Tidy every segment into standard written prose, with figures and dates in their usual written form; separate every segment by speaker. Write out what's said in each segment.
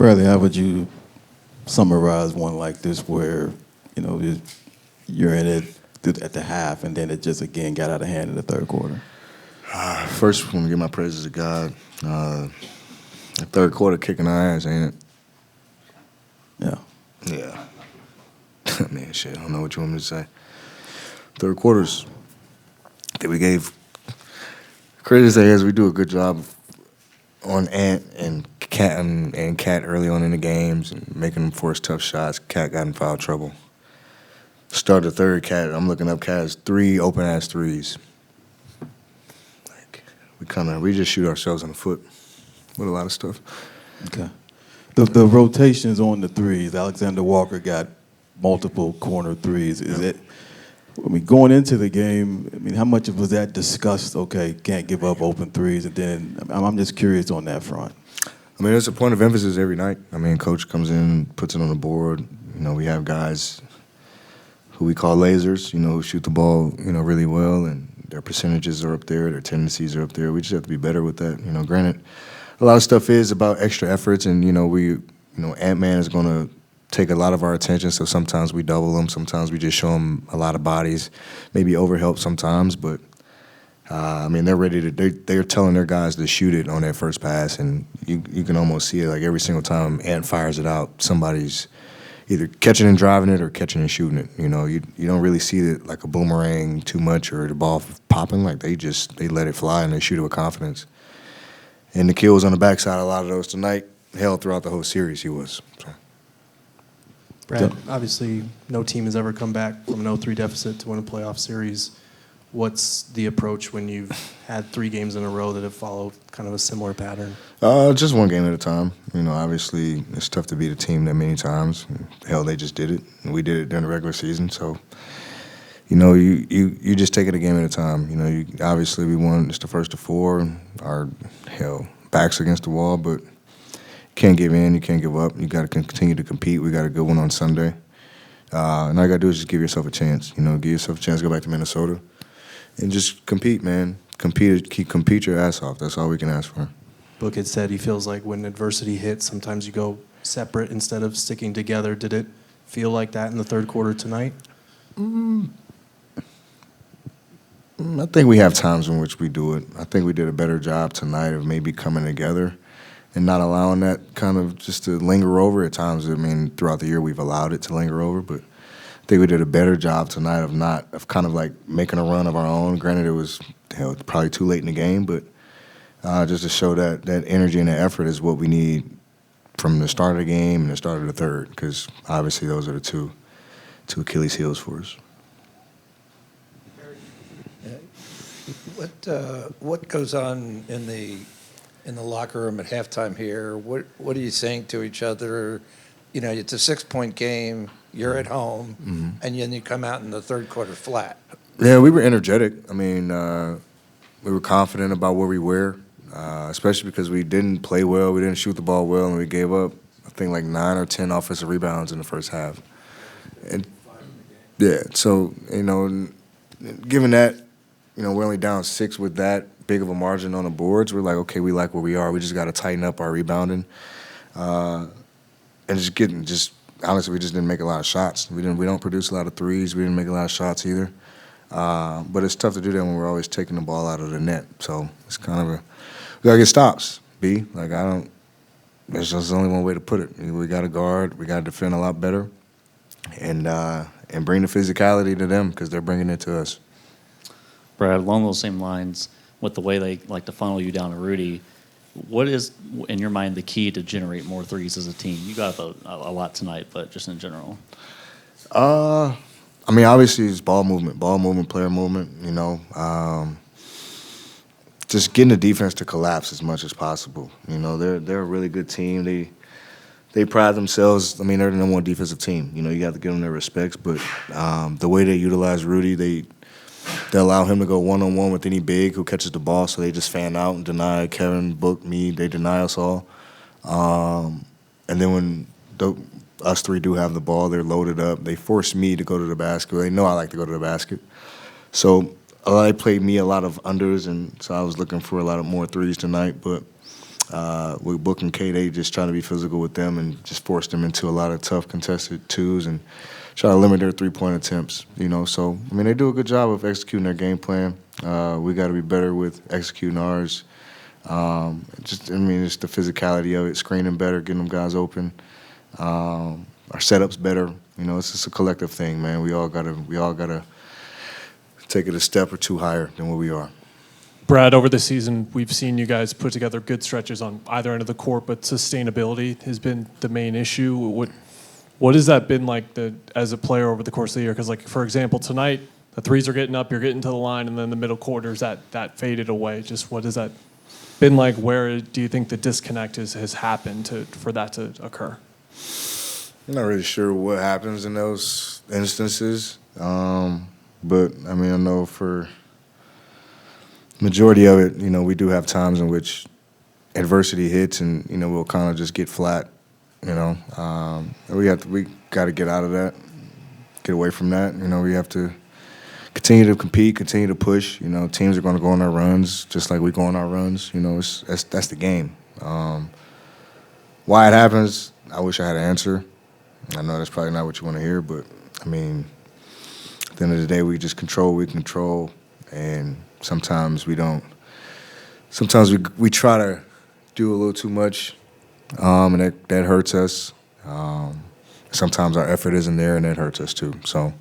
Speaker 1: Bradley, how would you summarize one like this where, you're in it at the half and then it just again got out of hand in the third quarter?
Speaker 2: First, I want to give my praises to God. The third quarter kicking our ass, ain't it?
Speaker 1: Yeah.
Speaker 2: Yeah. Man, shit, I don't know what you want me to say. Third quarters that we gave credit to say is we do a good job on Ant and Cat early on in the games and making them force tough shots. Cat got in foul trouble. Start the third, Cat. I'm looking up Cat's 3 open-ass threes. We just shoot ourselves in the foot with a lot of stuff.
Speaker 1: Okay. The rotations on the threes, Alexander Walker got multiple corner threes. Is it, going into the game, how much was that discussed? Okay, can't give up open threes. And then I'm just curious on that front.
Speaker 2: It's a point of emphasis every night. Coach comes in, puts it on the board. We have guys who we call lasers, who shoot the ball, really well, and their percentages are up there, their tendencies are up there. We just have to be better with that. Granted, a lot of stuff is about extra efforts, and Ant-Man is going to take a lot of our attention. So sometimes we double them, sometimes we just show them a lot of bodies, maybe overhelp sometimes. But they're ready to. They're telling their guys to shoot it on that first pass, and you can almost see it like every single time Ant fires it out, somebody's either catching and driving it or catching and shooting it. You don't really see it like a boomerang too much or the ball popping. Like they let it fly and they shoot it with confidence. And the kid was on the backside of a lot of those tonight. Hell, throughout the whole series he was. So.
Speaker 3: Brad, obviously no team has ever come back from an 0-3 deficit to win a playoff series. What's the approach when you've had 3 games in a row that have followed kind of a similar pattern?
Speaker 2: Just one game at a time. Obviously it's tough to beat a team that many times. Hell, they just did it, and we did it during the regular season. So, you just take it a game at a time. Obviously we won. It's the first of 4. Our backs against the wall, but you can't give in. You can't give up. You got to continue to compete. We got a good one on Sunday, and all you got to do is just give yourself a chance. Give yourself a chance to go back to Minnesota. And just compete, man. Compete your ass off. That's all we can ask for.
Speaker 3: Book had said he feels like when adversity hits, sometimes you go separate instead of sticking together. Did it feel like that in the third quarter tonight?
Speaker 2: I think we have times in which we do it. I think we did a better job tonight of maybe coming together and not allowing that kind of just to linger over at times. Throughout the year we've allowed it to linger over, but I think we did a better job tonight of kind of like making a run of our own. Granted, it was probably too late in the game, but just to show that energy and that effort is what we need from the start of the game and the start of the third, because obviously those are the two Achilles heels for us.
Speaker 4: What goes on in the locker room at halftime here? What are you saying to each other? It's a 6-point game. You're at home, and then you come out in the third quarter flat.
Speaker 2: Yeah, we were energetic. We were confident about where we were, especially because we didn't play well, we didn't shoot the ball well, and we gave up, I think, like 9 or 10 offensive rebounds in the first half. And yeah, so given that, we're only down 6 with that big of a margin on the boards, we're like, okay, we like where we are. We just got to tighten up our rebounding, and honestly, we just didn't make a lot of shots. We don't produce a lot of threes. We didn't make a lot of shots either. But it's tough to do that when we're always taking the ball out of the net. So it's kind of we gotta get stops. There's just only one way to put it. We got to guard. We got to defend a lot better, and bring the physicality to them because they're bringing it to us.
Speaker 5: Brad, along those same lines, with the way they like to funnel you down to Rudy, what is, in your mind, the key to generate more threes as a team? You got a lot tonight, but just in general.
Speaker 2: Obviously it's ball movement, player movement. Just getting the defense to collapse as much as possible. They're a really good team. They pride themselves. They're the number 1 defensive team. You have to give them their respects. But the way they utilize Rudy, they allow him to go one-on-one with any big who catches the ball, so they just fan out and deny Kevin, Book, me. They deny us all. And then when us 3 do have the ball, they're loaded up. They force me to go to the basket. They know I like to go to the basket. So they played me a lot of unders, and so I was looking for a lot of more threes tonight. But With Book and K, just trying to be physical with them and just force them into a lot of tough contested twos and try to limit their three-point attempts, So, I mean, they do a good job of executing their game plan. We got to be better with executing ours. Just the physicality of it, screening better, getting them guys open. Our setup's better. It's just a collective thing, man. We all gotta take it a step or two higher than what we are.
Speaker 6: Brad, over the season, we've seen you guys put together good stretches on either end of the court, but sustainability has been the main issue. What has that been like as a player over the course of the year? Because, for example, tonight, the threes are getting up, you're getting to the line, and then the middle quarters, that faded away. Just what has that been like? Where do you think the disconnect has happened for that to occur?
Speaker 2: I'm not really sure what happens in those instances, but, I know for majority of it, we do have times in which adversity hits and, we'll kind of just get flat, And we got to get out of that, get away from that. We have to continue to compete, continue to push. Teams are going to go on their runs just like we go on our runs. That's the game. Why it happens, I wish I had an answer. I know that's probably not what you want to hear, but, at the end of the day, we just control what we control, and sometimes we don't. Sometimes we try to do a little too much, and that hurts us. Sometimes our effort isn't there, and that hurts us too. So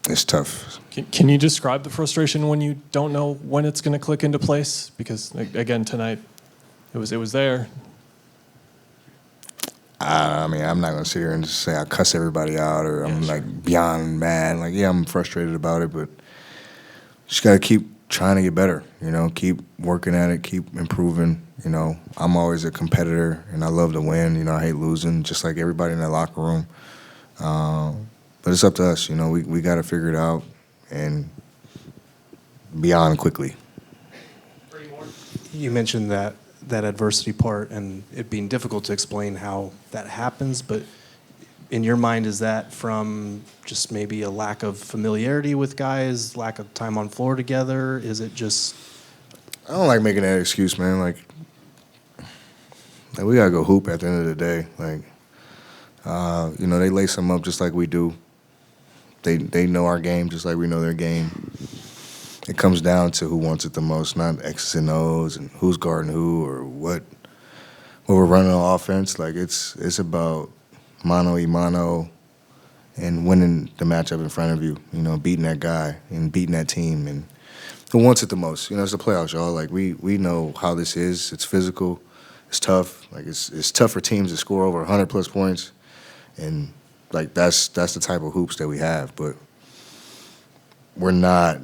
Speaker 2: it's tough.
Speaker 6: Can you describe the frustration when you don't know when it's going to click into place? Because, again, tonight, it was there.
Speaker 2: I'm not going to sit here and just say I cuss everybody out or I'm beyond mad. I'm frustrated about it, but just got to keep trying to get better, keep working at it, keep improving. I'm always a competitor and I love to win. I hate losing, just like everybody in that locker room. But it's up to us, we got to figure it out and be on quickly.
Speaker 3: You mentioned that adversity part and it being difficult to explain how that happens, but in your mind, is that from just maybe a lack of familiarity with guys, lack of time on floor together? Is it just...
Speaker 2: I don't like making that excuse, man. We got to go hoop at the end of the day. They lace them up just like we do. They know our game just like we know their game. It comes down to who wants it the most, not X's and O's and who's guarding who or what we're running on offense. It's about mano y mano and winning the matchup in front of you, beating that guy and beating that team and who wants it the most. It's the playoffs, y'all. We know how this is. It's physical. It's tough. It's tough for teams to score over 100-plus points. And, that's the type of hoops that we have. But we're not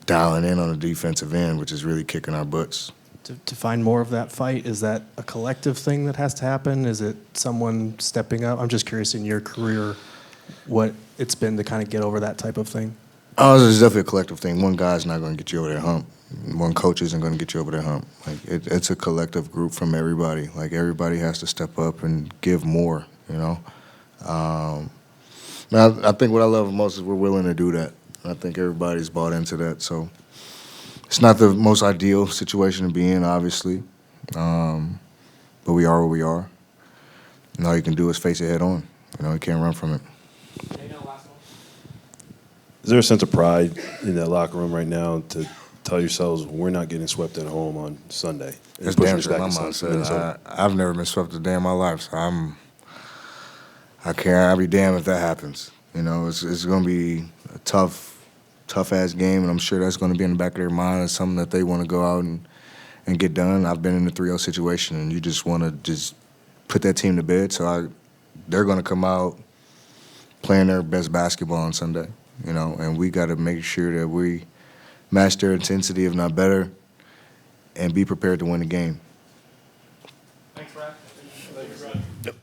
Speaker 2: dialing in on the defensive end, which is really kicking our butts.
Speaker 3: To find more of that fight, is that a collective thing that has to happen? Is it someone stepping up? I'm just curious in your career what it's been to kind of get over that type of thing.
Speaker 2: Oh, it's definitely a collective thing. One guy's not going to get you over their hump. One coach isn't going to get you over their hump. It's a collective group from everybody. Everybody has to step up and give more, I think what I love most is we're willing to do that. I think everybody's bought into that. So it's not the most ideal situation to be in, obviously, but we are where we are. And all you can do is face it head on. You can't run from it.
Speaker 7: Is there a sense of pride in that locker room right now to tell yourselves we're not getting swept at home on Sunday?
Speaker 2: It's damn sure my mom said. I've never been swept a day in my life, so I'll be damned if that happens. It's going to be a tough-ass game, and I'm sure that's going to be in the back of their mind as something that they want to go out and get done. I've been in the 3-0 situation, and you just want to just put that team to bed. So they're going to come out playing their best basketball on Sunday, and we got to make sure that we match their intensity, if not better, and be prepared to win the game.
Speaker 6: Thanks, Brad.
Speaker 7: Yep.